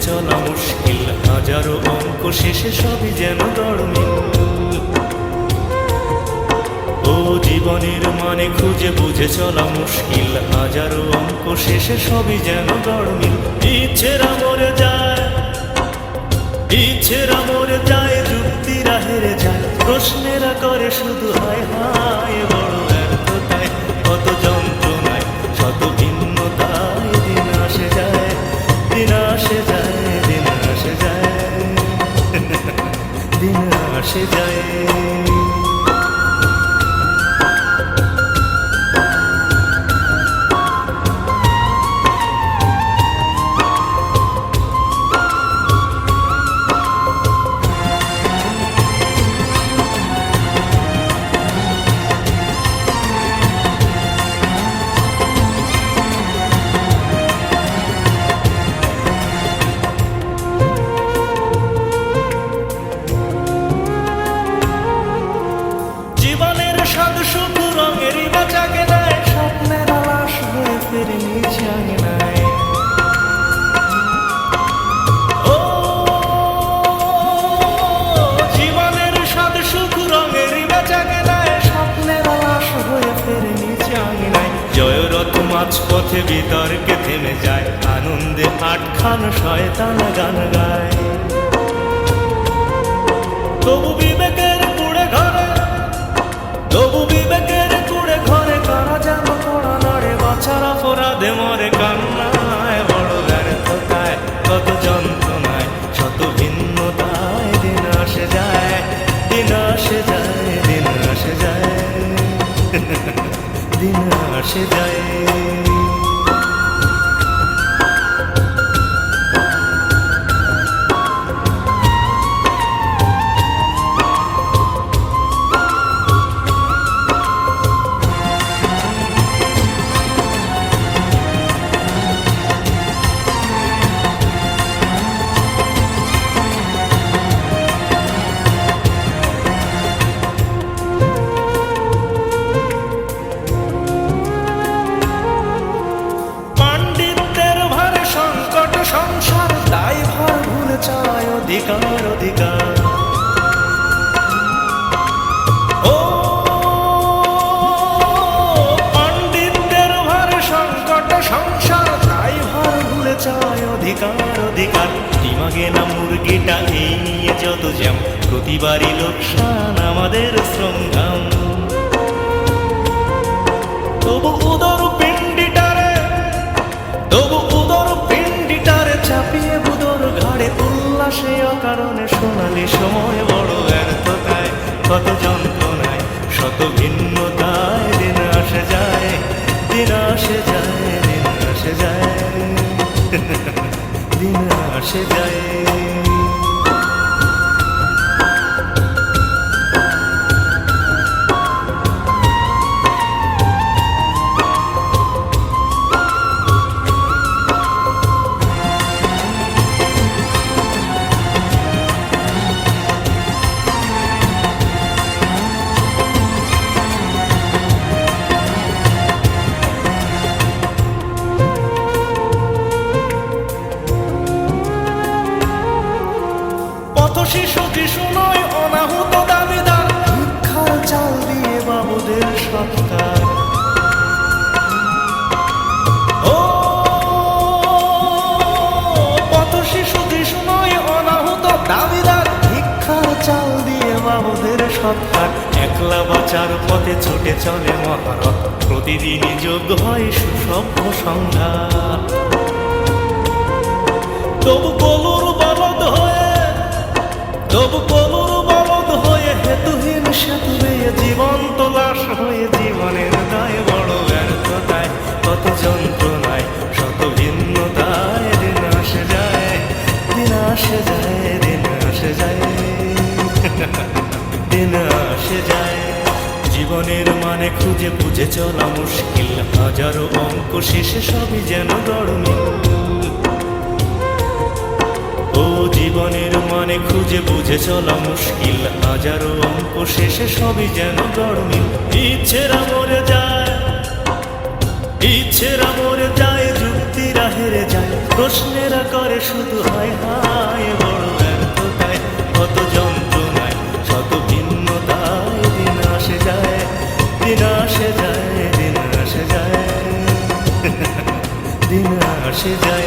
চলা মুশকিল, হাজারো অঙ্ক শেষে সবই যেন গড়মিল। ও জীবনের মানে খুঁজে বুঝে চলা মুশকিল, হাজারো অঙ্ক শেষে সবই যেন গড়মিল। ইচ্ছেরা মরে যায়, ইচ্ছেরা মরে যায়, যুক্তিরা হেরে যায়, প্রশ্নেরা করে শুধু হায় হায়। বড় ব্যর্থতায় কত যন্ত্রণায় শত ভিন্নতায় দিন আসে যায়, দিন আসে যায়, দিন আসে যায়, দিন আসে যায়। জীবনের স্বাদ শুধু রঙেরই বাঁচাকে নেয়, স্বপ্নের আলাস হয়ে ফিরে নিচে আঙিনায়। ও জীবনের স্বাদ শুধু রঙেরই বাঁচাকে নেয়, স্বপ্নের আলাস হয়ে ফিরে নিচে আঙিনায়। জয়রথ মাঝপথে বিতর্কে থেমে যায়, আনন্দে আটখান শয়তান গান গায়। তবু বিবেকের কুড়ে ঘরে, তবু বিবেকের কুড়ে ঘরে কারা যেন পড়া নড়ে, বাছার অপরাধে মরে কান্নায়। বড় ব্যর্থতায় কত যন্ত্রণায় শত ভিন্নতায় দিন আসে যায়, দিন আসে যায়, দিন আসে যায়, দিন আসে যায়। সংসার তাই ভর ভুলে চায় অধিকার, অধিকার। ও পণ্ডিতদের ভারে সংকট সংসার তাই ভর ভুলে চায় অধিকার, অধিকার। দিমাগে না মুরগিটা এই নিয়ে যত জ্যাম, প্রতিবারই লোকসান আমাদের শ্রমঘাম। তবু উদর পিণ্ডিটারে, তবু উদর পিণ্ডিটারে চাপিয়ে বুদর ঘাড়ে উল্লাসে অকারণে সোনালি সময়। বড় ব্যর্থতায় কত যন্ত্রণায় শত ভিন্নতায় দিন আসে যায়, দিন আসে যায়, দিন আসে যায়, দিন আসে যায়। শিশু কিশু নয় অনাহুত দাবিদার, ভিক্ষার চাল দিয়ে বাবুদের সৎকার। ও পথ শিশু কিশু নয় অনাহুত দাবিদার, ভিক্ষার চাল দিয়ে বাবুদের সৎকার। একলা বাঁচার পথে ছুটে চলে মহারথ, প্রতিদিনই যোগ হয় সুসভ্য সংঘাত। তবু কলুর বলদ হয়ে, তবু কলুর বলদ হয়ে হেতুহীন সেতু বেয়ে জীবন্ত লাশ হয়ে জীবনের দায়। বড় ব্যর্থতায় কত যন্ত্রণায় শত ভিন্নতায় দিন আসে যায়, দিন আসে যায়, দিন আসে যায়, দিন আসে যায়। জীবনের মানে খুঁজে বুঝে চলা মুশকিল, হাজারো অঙ্ক শেষে সবই যেন গড়মিল। ও জীবনের মানে খুঁজে বুঝে চলা মুশকিল, হাজারো অঙ্ক শেষে সবই যেন গড়মিল। ইচ্ছেরা মরে যায়, ইচ্ছেরা মরে যায়, যুক্তিরা হেরে যায়, প্রশ্নেরা করে শুধু হায় হায়, বড় ব্যর্থতায় কত যন্ত্রণায় শত ভিন্নতায় দিন আসে যায়, দিন আসে যায়, দিন আসে যায়, দিন আসে যায়।